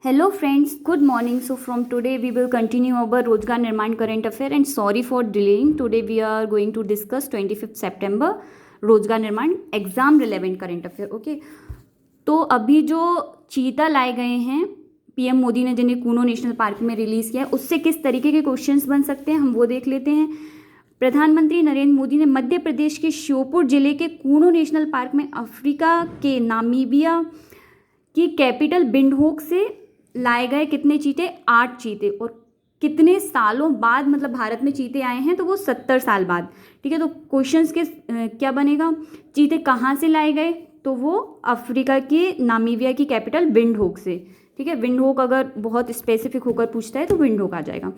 Hello friends, good morning. So from today we will continue our Rozgar Nirman current affair and sorry for delaying. Today we are going to discuss 25th September रोजगार निर्माण exam relevant current affair. Okay, तो अभी जो चीता लाए गए हैं PM Modi ने जिन्हें कूनो नेशनल पार्क में रिलीज़ किया है उससे किस तरीके के क्वेश्चंस बन सकते हैं हम वो देख लेते हैं. प्रधानमंत्री नरेंद्र मोदी ने मध्य प्रदेश के श्योपुर जिले के कूनो नेशनल पार्क में अफ्रीका के नामीबिया की कैपिटल विंडहोक से लाए गए कितने चीते? 8 चीते. और कितने सालों बाद मतलब भारत में चीते आए हैं? तो वो 70 साल बाद. ठीक है, तो क्वेश्चंस के क्या बनेगा? चीते कहाँ से लाए गए? तो वो अफ्रीका के नामीबिया की कैपिटल विंडहोक से. ठीक है, विंडहोक अगर बहुत स्पेसिफिक होकर पूछता है तो विंडहोक आ जाएगा.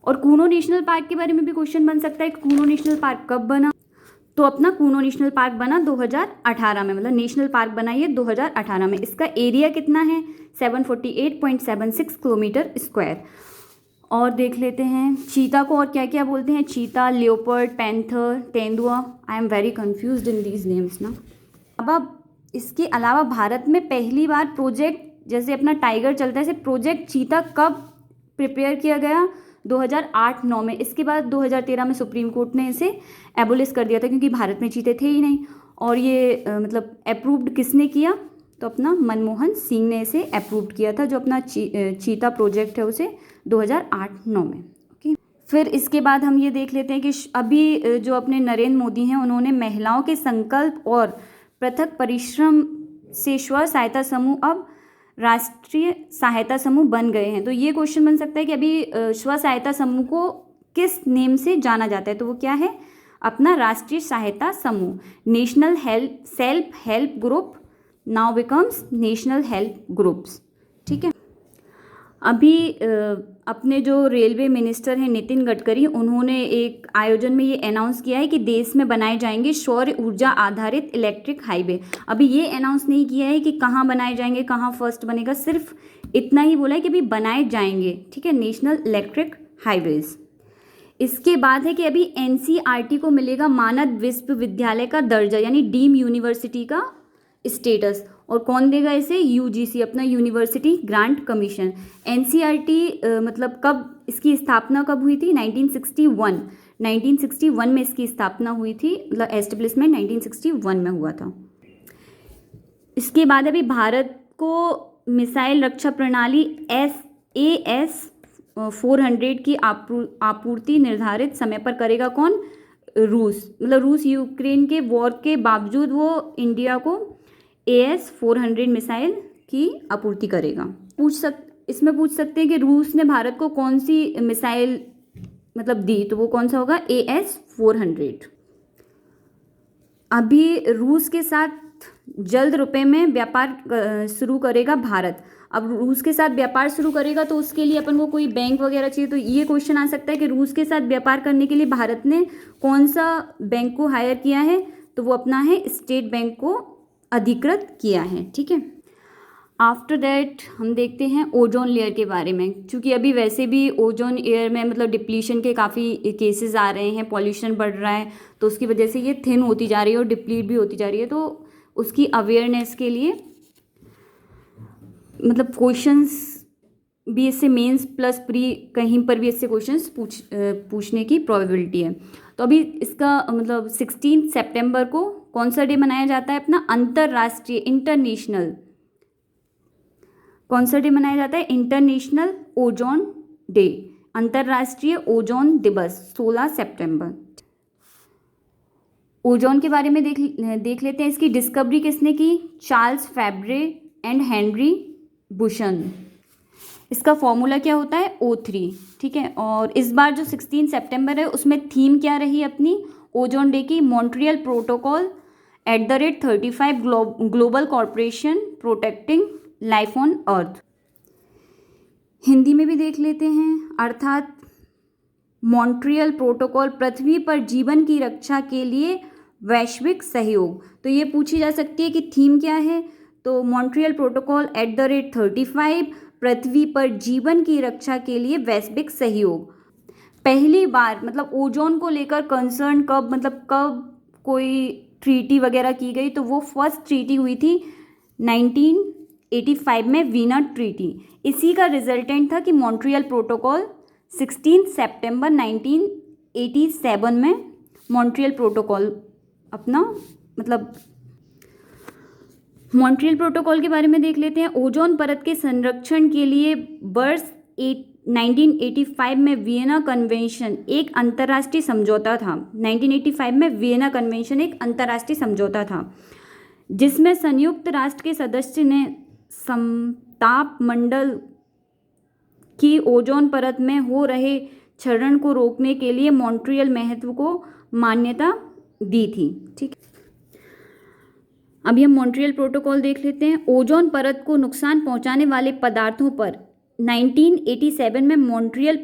और कूनो नेशनल पार्क के बारे में भी क्वेश्चन बन सकता है कि कूनो नेशनल पार्क कब बना? तो अपना कूनो नेशनल पार्क बना 2018 में, मतलब नेशनल पार्क बना ये 2018 में. इसका एरिया कितना है? 748.76 किलोमीटर स्क्वायर. और देख लेते हैं चीता को और क्या क्या बोलते हैं. चीता, लियोपर्ड, पैंथर, तेंदुआ. I am very confused in these names ना. अब इसके अलावा भारत में पहली बार प्रोजेक्ट जैसे अपना टाइगर चलता है ऐसे प्रोजेक्ट चीता कब प्रिपेयर किया गया? 2008-9 में. इसके बाद 2013 में सुप्रीम कोर्ट ने इसे एबोलिश कर दिया था क्योंकि भारत में चीते थे ही नहीं. और ये मतलब अप्रूव्ड किसने किया? तो अपना मनमोहन सिंह ने इसे अप्रूव्ड किया था. जो अपना चीता प्रोजेक्ट है उसे 2008-9 में. ओके, फिर इसके बाद हम ये देख लेते हैं कि अभी जो अपने नरेंद्र मोदी हैं उन्होंने महिलाओं के संकल्प और पृथक परिश्रम से स्व सहायता समूह अब राष्ट्रीय सहायता समूह बन गए हैं. तो ये क्वेश्चन बन सकता है कि अभी स्व सहायता समूह को किस नेम से जाना जाता है? तो वो क्या है? अपना राष्ट्रीय सहायता समूह. National self help group now becomes national help groups. ठीक है, अभी अपने जो रेलवे मिनिस्टर हैं नितिन गडकरी, उन्होंने एक आयोजन में ये अनाउंस किया है कि देश में बनाए जाएंगे सौर ऊर्जा आधारित इलेक्ट्रिक हाईवे. अभी ये अनाउंस नहीं किया है कि कहाँ बनाए जाएंगे, कहाँ फर्स्ट बनेगा, सिर्फ इतना ही बोला है कि अभी बनाए जाएंगे. ठीक है, नेशनल इलेक्ट्रिक हाईवेज. इसके बाद है कि अभी एनसीईआरटी को मिलेगा मानद विश्वविद्यालय का दर्जा यानी डीम यूनिवर्सिटी का स्टेटस. और कौन देगा इसे? यूजीसी, अपना यूनिवर्सिटी ग्रांट कमीशन. एनसीईआरटी मतलब कब इसकी स्थापना कब हुई थी? 1961 में इसकी स्थापना हुई थी. मतलब एस्टेब्लिशमेंट 1961 में हुआ था. इसके बाद अभी भारत को मिसाइल रक्षा प्रणाली AS-400 की आपूर्ति निर्धारित समय पर करेगा कौन? रूस. मतलब रूस यूक्रेन के वॉर के बावजूद वो इंडिया को AS-400 मिसाइल की आपूर्ति करेगा. इसमें पूछ सकते हैं कि रूस ने भारत को कौन सी मिसाइल मतलब दी, तो वो कौन सा होगा? AS-400. अभी रूस के साथ जल्द रुपए में व्यापार शुरू करेगा भारत. अब रूस के साथ व्यापार शुरू करेगा तो उसके लिए अपन को कोई बैंक वगैरह चाहिए. तो ये क्वेश्चन आ सकता है कि रूस के साथ व्यापार करने के लिए भारत ने कौन सा बैंक को हायर किया है? तो वो अपना है स्टेट बैंक को अधिकृत किया है. ठीक है, आफ्टर दैट हम देखते हैं ओजोन लेयर के बारे में. क्योंकि अभी वैसे भी ओजोन लेयर में मतलब डिप्लीशन के काफ़ी केसेस आ रहे हैं, पॉल्यूशन बढ़ रहा है, तो उसकी वजह से ये थिन होती जा रही है और डिप्लीट भी होती जा रही है. तो उसकी अवेयरनेस के लिए मतलब क्वेश्चंस भी इससे मेंस प्लस प्री कहीं पर भी इससे क्वेश्चंस पूछने की प्रोबेबिलिटी है. तो अभी इसका मतलब 16 सितंबर को कौन सा डे मनाया जाता है? अपना अंतर्राष्ट्रीय इंटरनेशनल कौन सा डे मनाया जाता है? इंटरनेशनल ओजोन डे, अंतर्राष्ट्रीय ओजोन दिवस 16 सितंबर. ओजोन के बारे में देख लेते हैं. इसकी डिस्कवरी किसने की? Charles Fabry and Henri Buisson. इसका फॉर्मूला क्या होता है? O3. ठीक है, और इस बार जो 16 सितंबर है उसमें थीम क्या रही अपनी ओजोन डे की? Montreal protocol @35 global corporation protecting life on earth. Hindi में भी देख लेते हैं. अर्थात मॉन्ट्रियल प्रोटोकॉल पृथ्वी पर जीवन की रक्षा के लिए वैश्विक सहयोग. तो ये पूछी जा सकती है कि थीम क्या है? तो मॉन्ट्रियल प्रोटोकॉल @35 पृथ्वी पर जीवन की रक्षा के लिए वैश्विक सहयोग. पहली बार मतलब ओजोन को लेकर कंसर्न कब मतलब कब कोई ट्रीटी वगैरह की गई? तो वो फर्स्ट ट्रीटी हुई थी 1985 में वीना ट्रीटी, इसी का रिजल्टेंट था कि मॉन्ट्रियल प्रोटोकॉल 16 सितंबर 1987 में मॉन्ट्रियल प्रोटोकॉल अपना मतलब मॉन्ट्रियल प्रोटोकॉल के बारे में देख लेते हैं। ओजोन परत के संरक्षण के लिए वर्ष 1985 में वियना कन्वेंशन एक अंतर्राष्ट्रीय समझौता था। 1985 में वियना कन्वेंशन एक अंतर्राष्ट्रीय समझौता था जिसमें संयुक्त राष्ट्र के सदस्य ने समताप मंडल की ओजोन परत में हो रहे क्षरण को रोकने के लिए मॉन्ट्रियल महत्व को मान्यता दी थी। ठीक, अभी हम मॉन्ट्रियल प्रोटोकॉल देख लेते हैं। ओजोन परत को नुकसान पहुंचाने वाले पदार्थों पर 1987 में मॉन्ट्रियल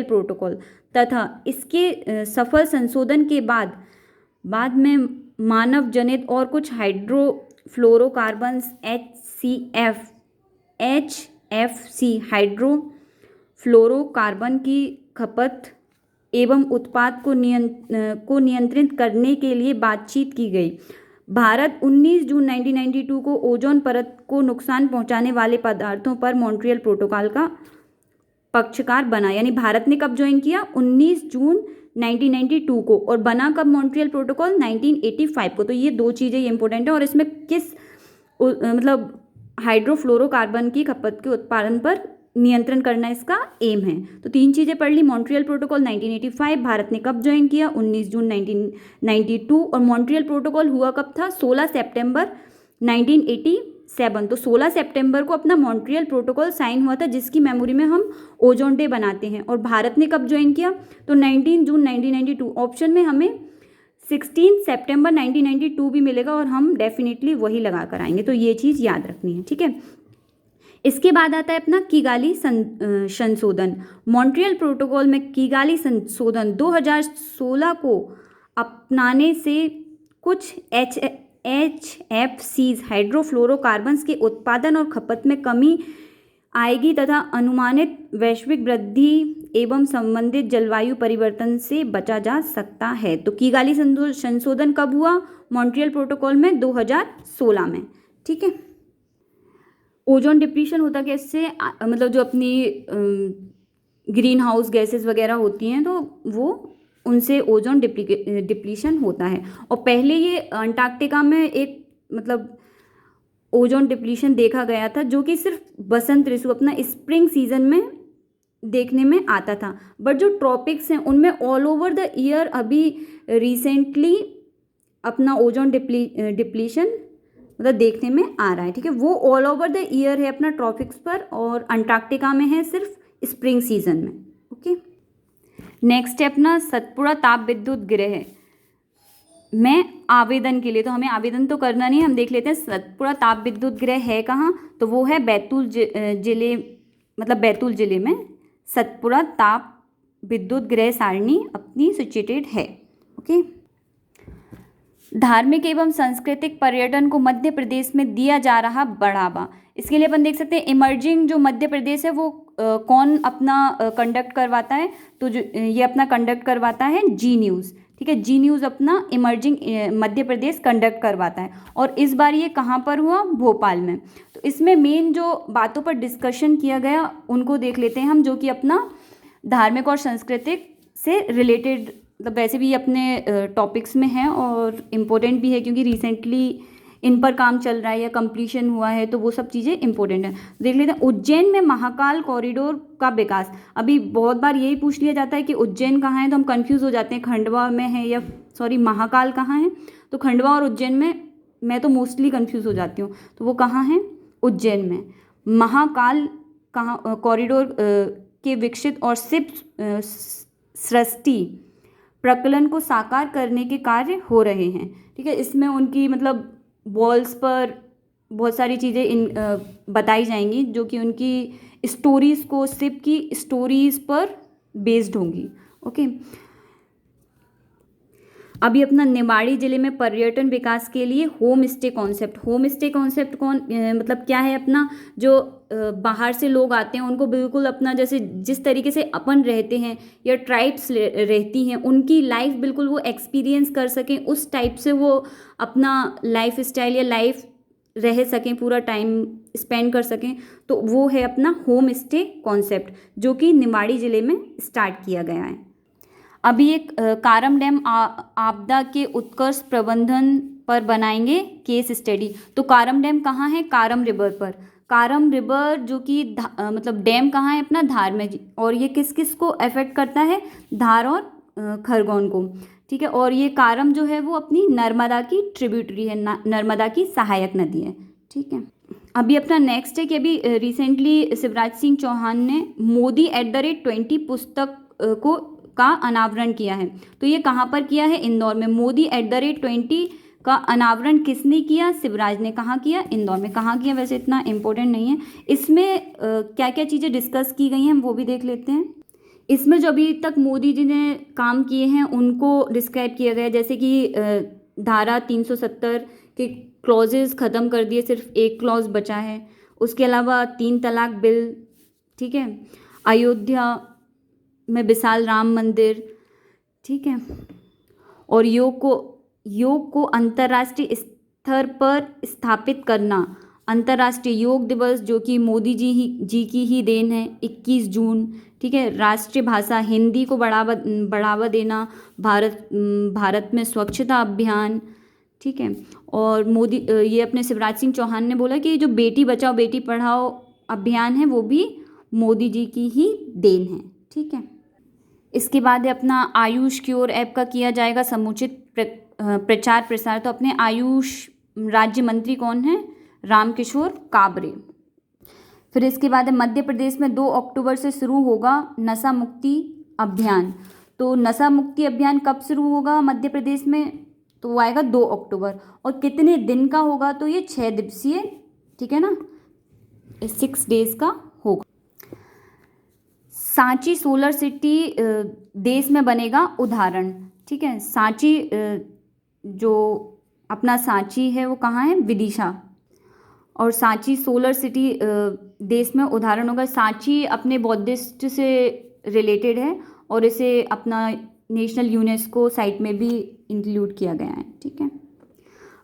प्रोटोकॉल तथा इसके सफल संशोधन के बाद में मानव जनित और कुछ हाइड्रोफ्लोरोकार्बन्स HFC हाइड्रोफ्लोरोकार्बन की खपत एवं उत्पाद को नियंत्रित करने के लिए बातचीत की गई। भारत 19 जून 1992 को ओजोन परत को नुकसान पहुंचाने वाले पदार्थों पर मॉन्ट्रियल प्रोटोकॉल का पक्षकार बना। यानी भारत ने कब ज्वाइन किया? 19 जून 1992 को, और बना कब मॉन्ट्रियल प्रोटोकॉल? 1985 को। तो ये दो चीज़ें इंपॉर्टेंट है। और इसमें किस मतलब हाइड्रोफ्लोरोकार्बन की खपत के उत्पादन पर नियंत्रण करना इसका एम है। तो तीन चीज़ें पढ़ ली। मॉन्ट्रियल प्रोटोकॉल 1985, भारत ने कब ज्वाइन किया? 19 जून 1992। और मॉन्ट्रियल प्रोटोकॉल हुआ कब था? 16 सितंबर 1987। तो 16 सितंबर को अपना मॉन्ट्रियल प्रोटोकॉल साइन हुआ था, जिसकी मेमोरी में हम ओजोन डे बनाते हैं। और भारत ने कब ज्वाइन किया? तो 19 जून 1992। ऑप्शन में हमें 16 सितंबर 1992 भी मिलेगा और हम डेफिनेटली वही लगा कर आएंगे। तो ये चीज़ याद रखनी है। ठीक है, इसके बाद आता है अपना किगाली संशोधन। मॉन्ट्रियल प्रोटोकॉल में किगाली संशोधन 2016 को अपनाने से कुछ HFCs हाइड्रोफ्लोरोकार्बन्स के उत्पादन और खपत में कमी आएगी तथा अनुमानित वैश्विक वृद्धि एवं संबंधित जलवायु परिवर्तन से बचा जा सकता है। तो किगाली संशोधन कब हुआ? मॉन्ट्रियल प्रोटोकॉल में 2016 में। ठीक है, ओजोन डिप्लीशन होता कैसे? मतलब जो अपनी ग्रीन हाउस गैसेस वगैरह होती हैं तो वो उनसे ओजोन डिप्लीशन होता है। और पहले ये अंटार्कटिका में एक मतलब ओजोन डिप्लीशन देखा गया था, जो कि सिर्फ बसंत ऋतु अपना स्प्रिंग सीजन में देखने में आता था। बट जो ट्रॉपिक्स हैं उनमें ऑल ओवर द ईयर अभी रिसेंटली अपना ओजोन डिप्लीशन मतलब देखने में आ रहा है। ठीक है, वो ऑल ओवर द ईयर है अपना ट्रॉपिक्स पर, और अंटार्कटिका में है सिर्फ स्प्रिंग सीजन में। ओके, नेक्स्ट है अपना सतपुड़ा ताप विद्युत गृह में आवेदन के लिए। तो हमें आवेदन तो करना नहीं, हम देख लेते हैं सतपुड़ा ताप विद्युत गृह है कहाँ। तो वो है बैतूल जिले, मतलब बैतूल जिले में सतपुड़ा ताप विद्युत गृह सारणी अपनी सिचुएटेड है। ओके, धार्मिक एवं सांस्कृतिक पर्यटन को मध्य प्रदेश में दिया जा रहा बढ़ावा। इसके लिए अपन देख सकते हैं इमर्जिंग जो मध्य प्रदेश है वो कौन अपना कंडक्ट करवाता है? तो जो ये अपना कंडक्ट करवाता है जी न्यूज़। ठीक है, जी न्यूज़ अपना इमर्जिंग मध्य प्रदेश कंडक्ट करवाता है। और इस बार ये कहाँ पर हुआ? भोपाल में। तो इसमें मेन जो बातों पर डिस्कशन किया गया उनको देख लेते हैं हम, जो कि अपना धार्मिक और सांस्कृतिक से रिलेटेड मतलब वैसे भी अपने टॉपिक्स में है और इम्पोर्टेंट भी है, क्योंकि रिसेंटली इन पर काम चल रहा है या कंप्लीशन हुआ है, तो वो सब चीज़ें इंपॉर्टेंट है। देख लेते हैं उज्जैन में महाकाल कॉरिडोर का विकास। अभी बहुत बार यही पूछ लिया जाता है कि उज्जैन कहाँ है, तो हम कंफ्यूज हो जाते हैं खंडवा में है या महाकाल कहाँ है। तो खंडवा और उज्जैन में मैं तो मोस्टली कंफ्यूज हो जाती हूँ। तो वो कहाँ है? उज्जैन में। महाकाल कहाँ कॉरिडोर के विकसित और शिव सृष्टि प्रकलन को साकार करने के कार्य हो रहे हैं। ठीक है, इसमें उनकी मतलब वॉल्स पर बहुत सारी चीज़ें बताई जाएंगी, जो कि उनकी स्टोरीज़ को शिव की स्टोरीज़ पर बेस्ड होंगी। ओके, अभी अपना निवाड़ी जिले में पर्यटन विकास के लिए होम स्टे कॉन्सेप्ट मतलब क्या है? अपना जो बाहर से लोग आते हैं उनको बिल्कुल अपना जैसे जिस तरीके से अपन रहते हैं या ट्राइब्स रहती हैं उनकी लाइफ बिल्कुल वो एक्सपीरियंस कर सकें, उस टाइप से वो अपना लाइफ स्टाइल या लाइफ रह सकें, पूरा टाइम स्पेंड कर सकें, तो वो है अपना होम स्टे कॉन्सेप्ट, जो कि निवाड़ी ज़िले में स्टार्ट किया गया है। अभी एक कारम डैम आपदा के उत्कर्ष प्रबंधन पर बनाएंगे केस स्टडी। तो कारम डैम कहाँ है? कारम रिवर पर। कारम रिवर जो कि मतलब डैम कहाँ है? अपना धार में। और ये किस किस को अफेक्ट करता है? धार और खरगोन को, ठीक है। और ये कारम जो है वो अपनी नर्मदा की ट्रिब्यूटरी है, नर्मदा की सहायक नदी है, ठीक है। अभी अपना नेक्स्ट है कि अभी रिसेंटली शिवराज सिंह चौहान ने Modi@20 पुस्तक का अनावरण किया है। तो ये कहाँ पर किया है? इंदौर में। Modi@20 का अनावरण किसने किया? शिवराज ने। कहाँ किया? इंदौर में। कहाँ किया? वैसे इतना इम्पोर्टेंट नहीं है। इसमें क्या क्या चीज़ें डिस्कस की गई हैं हम वो भी देख लेते हैं। इसमें जो अभी तक मोदी जी ने काम किए हैं उनको डिस्क्राइब किया गया है, जैसे कि धारा 370 के क्लॉजेज ख़त्म कर दिए, सिर्फ एक क्लॉज बचा है। उसके अलावा 3 तलाक बिल, ठीक है। अयोध्या में विशाल राम मंदिर, ठीक है। और योग को अंतर्राष्ट्रीय स्तर पर स्थापित करना। अंतर्राष्ट्रीय योग दिवस जो कि मोदी जी की ही देन है, 21 जून, ठीक है। राष्ट्रीय भाषा हिंदी को बढ़ावा देना। भारत में स्वच्छता अभियान, ठीक है। और मोदी ये अपने शिवराज सिंह चौहान ने बोला कि जो बेटी बचाओ बेटी पढ़ाओ अभियान है वो भी मोदी जी की ही देन है, ठीक है। इसके बाद है अपना आयुष क्योर ऐप का किया जाएगा समुचित प्रचार प्रसार। तो अपने आयुष राज्य मंत्री कौन है? रामकिशोर काबरे। फिर इसके बाद है मध्य प्रदेश में 2 अक्टूबर से शुरू होगा नशा मुक्ति अभियान। तो नशा मुक्ति अभियान कब शुरू होगा मध्य प्रदेश में? तो वो आएगा 2 अक्टूबर। और कितने दिन का होगा? तो ये 6 दिवसीय, ठीक है ना, 6 डेज का होगा। सांची सोलर सिटी देश में बनेगा उदाहरण, ठीक है। सांची जो अपना सांची है वो कहाँ है? विदिशा। और सांची सोलर सिटी देश में उदाहरण होगा। सांची अपने बौद्धिस्ट से रिलेटेड है और इसे अपना नेशनल यूनेस्को साइट में भी इंक्लूड किया गया है, ठीक है।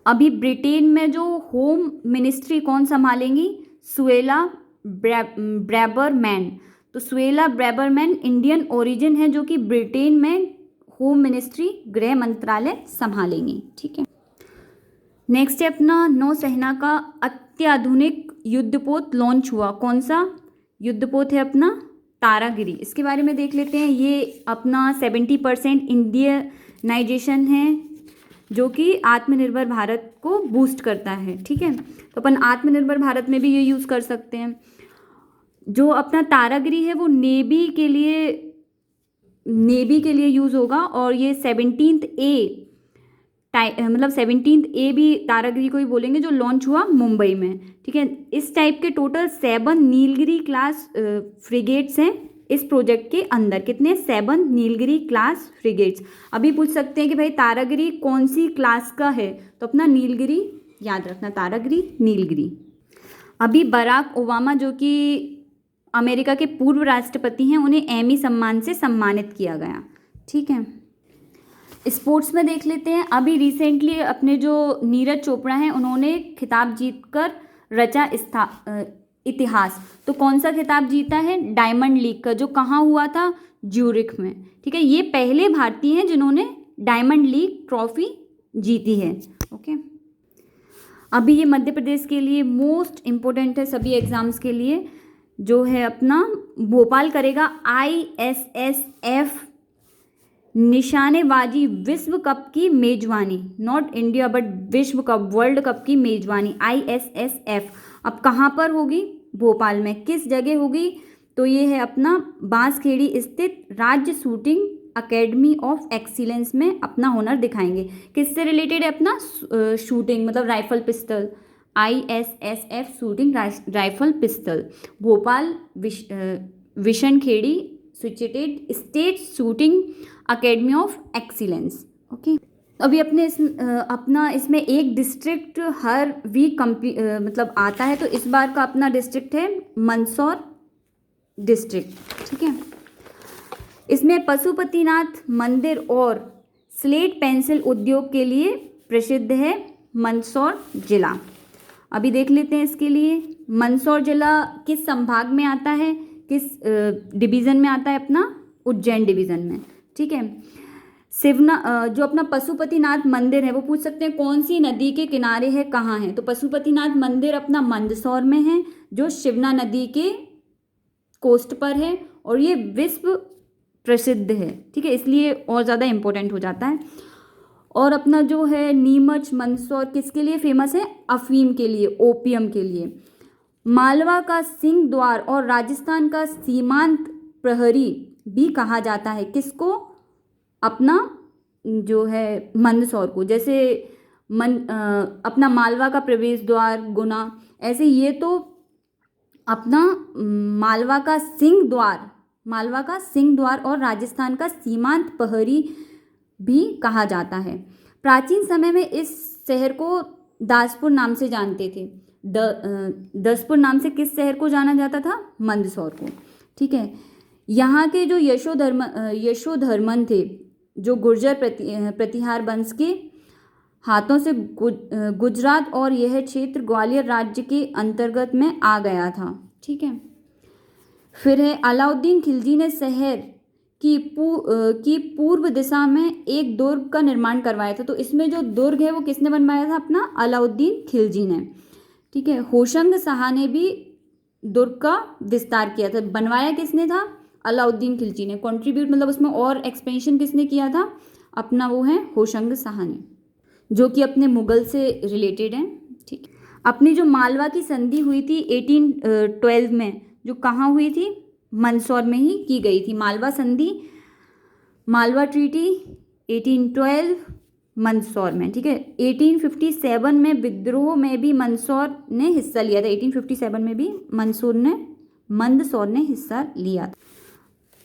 अभी ब्रिटेन में जो होम मिनिस्ट्री कौन संभालेंगी? सुएला ब्रैबरमैन। तो सुएला ब्रैबरमैन इंडियन ओरिजिन है जो कि ब्रिटेन में होम मिनिस्ट्री गृह मंत्रालय संभालेंगी, ठीक है। नेक्स्ट है अपना नौसेना का अत्याधुनिक युद्धपोत लॉन्च हुआ। कौन सा युद्धपोत है? अपना तारागिरी। इसके बारे में देख लेते हैं। ये अपना 70% इंडियनाइजेशन है जो कि आत्मनिर्भर भारत को बूस्ट करता है, ठीक है। तो अपन आत्मनिर्भर भारत में भी ये यूज़ कर सकते हैं। जो अपना तारागिरी है वो नेवी के लिए यूज़ होगा। और ये 17th ए भी तारागिरी को ही बोलेंगे, जो लॉन्च हुआ मुंबई में, ठीक है। इस टाइप के टोटल 7 नीलगिरी क्लास फ्रिगेट्स हैं इस प्रोजेक्ट के अंदर। कितने? 7 नीलगिरी क्लास फ्रिगेट्स। अभी पूछ सकते हैं कि भाई तारागिरी कौन सी क्लास का है? तो अपना नीलगिरी याद रखना, तारागिरी नीलगिरी। अभी बराक ओबामा जो कि अमेरिका के पूर्व राष्ट्रपति हैं, उन्हें एमी सम्मान से सम्मानित किया गया, ठीक है। स्पोर्ट्स में देख लेते हैं। अभी रिसेंटली अपने जो नीरज चोपड़ा हैं उन्होंने खिताब जीतकर रचा इतिहास। तो कौन सा खिताब जीता है? डायमंड लीग का, जो कहाँ हुआ था? ज्यूरिख में, ठीक है। ये पहले भारतीय हैं जिन्होंने डायमंड लीग ट्रॉफी जीती है, ओके। अभी ये मध्य प्रदेश के लिए मोस्ट इम्पोर्टेंट है सभी एग्जाम्स के लिए, जो है अपना भोपाल करेगा ISSF निशानेबाजी विश्व कप की मेजबानी। नॉट इंडिया बट विश्व कप, वर्ल्ड कप की मेजबानी ISSF। अब कहाँ पर होगी? भोपाल में। किस जगह होगी? तो ये है अपना बांसखेड़ी स्थित राज्य शूटिंग अकेडमी ऑफ एक्सीलेंस में अपना हुनर दिखाएंगे। किससे रिलेटेड है? अपना शूटिंग, मतलब rifle pistol. ISSF shooting rifle pistol, Bhopal Bishankhedi situated state shooting academy of excellence, okay. अभी अपना इसमें एक डिस्ट्रिक्ट हर वीक मतलब आता है। तो इस बार का अपना डिस्ट्रिक्ट है मंदसौर डिस्ट्रिक्ट, ठीक है। इसमें पशुपतिनाथ मंदिर और स्लेट पेंसिल उद्योग के लिए प्रसिद्ध है मंदसौर जिला। अभी देख लेते हैं इसके लिए। मंदसौर जिला किस संभाग में आता है, किस डिवीज़न में आता है अपना, उज्जैन डिवीज़न में। ठीक है। शिवना जो अपना पशुपतिनाथ मंदिर है वो पूछ सकते हैं कौन सी नदी के किनारे है, कहाँ है। तो पशुपतिनाथ मंदिर अपना मंदसौर में है जो शिवना नदी के कोस्ट पर है और ये विश्व प्रसिद्ध है। ठीक है, इसलिए और ज़्यादा इम्पोर्टेंट हो जाता है। और अपना जो है नीमच मंदसौर किसके लिए फेमस है, अफीम के लिए, ओपियम के लिए। मालवा का सिंह द्वार और राजस्थान का सीमांत प्रहरी भी कहा जाता है किसको, अपना जो है मंदसौर को। जैसे अपना मालवा का प्रवेश द्वार गुना, ऐसे ये तो अपना मालवा का सिंह द्वार और राजस्थान का सीमांत प्रहरी भी कहा जाता है। प्राचीन समय में इस शहर को दासपुर नाम से जानते थे। दसपुर नाम से किस शहर को जाना जाता था, मंदसौर को। ठीक है। यहाँ के जो यशोधर्मन थे, जो गुर्जर प्रतिहार वंश के हाथों से गुजरात और यह क्षेत्र ग्वालियर राज्य के अंतर्गत में आ गया था। ठीक है। फिर है अलाउद्दीन खिलजी ने शहर की पूर्व दिशा में एक दुर्ग का निर्माण करवाया था। तो इसमें जो दुर्ग है वो किसने बनवाया था, अपना अलाउद्दीन खिलजी ने। ठीक है। होशंग शाह ने भी दुर्ग का विस्तार किया था। बनवाया किसने था, अलाउद्दीन खिलजी ने। कंट्रीब्यूट मतलब उसमें और एक्सपेंशन किसने किया था, अपना वो है होशंग शाह ने, जो कि अपने मुगल से रिलेटेड हैं। ठीक। अपनी जो मालवा की संधि हुई थी 1812 में, जो कहाँ हुई थी, मंदसौर में ही की गई थी। मालवा संधि, मालवा ट्रीटी 1812 मंदसौर में। ठीक है। 1857 में विद्रोह में भी मंदसौर ने हिस्सा लिया था। 1857 में भी मंदसौर ने हिस्सा लिया था।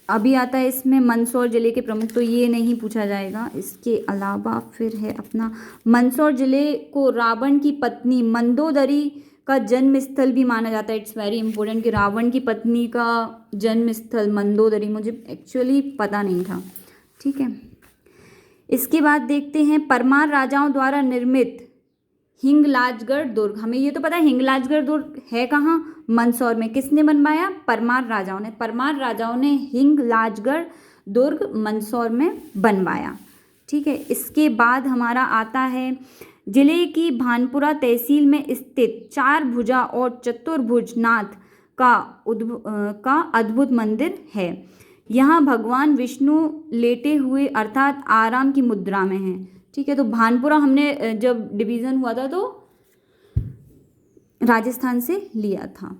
अभी आता है इसमें मंदसौर जिले के प्रमुख, तो ये नहीं पूछा जाएगा। इसके अलावा फिर है अपना मंदसौर जिले को रावण की पत्नी मंदोदरी का जन्म स्थल भी माना जाता है। इट्स वेरी इंपॉर्टेंट कि रावण की पत्नी का जन्म स्थल मंदोदरी, मुझे एक्चुअली पता नहीं था। ठीक है। इसके बाद देखते हैं परमार राजाओं द्वारा निर्मित हिंगलाजगढ़ दुर्ग। हमें ये तो पता है हिंगलाजगढ़ दुर्ग है कहाँ, मंदसौर में। किसने बनवाया, परमार राजाओं ने हिंगलाजगढ़ दुर्ग मंदसौर में बनवाया। ठीक है। इसके बाद हमारा आता है जिले की भानपुरा तहसील में स्थित 4 भुजा और चतुर्भुज नाथ का अद्भुत मंदिर है। यहाँ भगवान विष्णु लेटे हुए अर्थात आराम की मुद्रा में हैं। ठीक है। तो भानपुरा हमने जब डिवीज़न हुआ था तो राजस्थान से लिया था,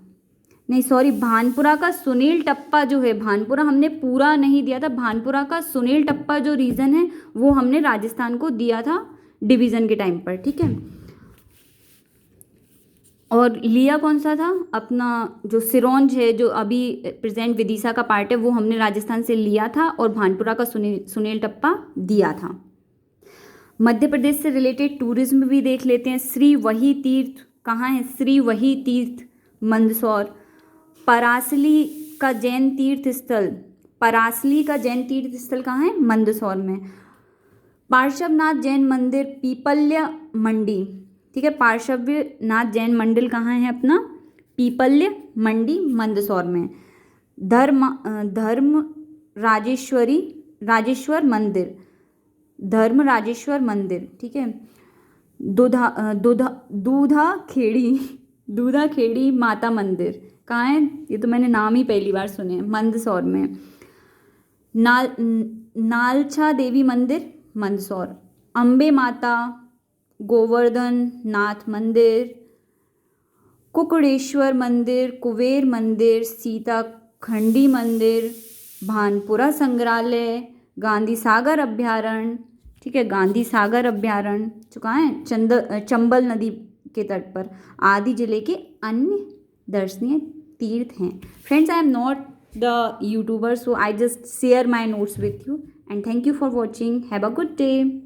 नहीं सॉरी, भानपुरा का सुनील टप्पा जो है, भानपुरा हमने पूरा नहीं दिया था। भानपुरा का सुनील टप्पा जो रीजन है वो हमने राजस्थान को दिया था डिवीज़न के टाइम पर। ठीक है। और लिया कौन सा था, अपना जो सिरोंज है जो अभी प्रेजेंट विदिशा का पार्ट है वो हमने राजस्थान से लिया था और भानपुरा का सुनील टप्पा दिया था। मध्य प्रदेश से रिलेटेड टूरिज्म भी देख लेते हैं। श्री वही तीर्थ कहाँ है, श्री वही तीर्थ मंदसौर। परासली का जैन तीर्थ स्थल कहाँ है, मंदसौर में। पार्श्वनाथ जैन मंदिर पीपल्य मंडी। ठीक है। पार्श्वनाथ जैन मंदिर कहाँ है, अपना पीपल्य मंडी मंदसौर में। धर्म राजेश्वर मंदिर। ठीक है। दूधा खेड़ी माता मंदिर कहाँ है, ये तो मैंने नाम ही पहली बार सुने हैं, मंदसौर में। नालछा देवी मंदिर मंदसौर। अम्बे माता, गोवर्धन नाथ मंदिर, कुकुड़ेश्वर मंदिर, कुबेर मंदिर, सीता खंडी मंदिर, भानपुरा संग्रहालय, गांधी सागर अभ्यारण्य। ठीक है। गांधी सागर अभ्यारण्य जो कहाँ है, चंबल नदी के तट पर, आदि जिले के अन्य दर्शनीय तीर्थ हैं। Friends, I am not the YouTuber, so I just share my notes with you and thank you for watching. Have a good day.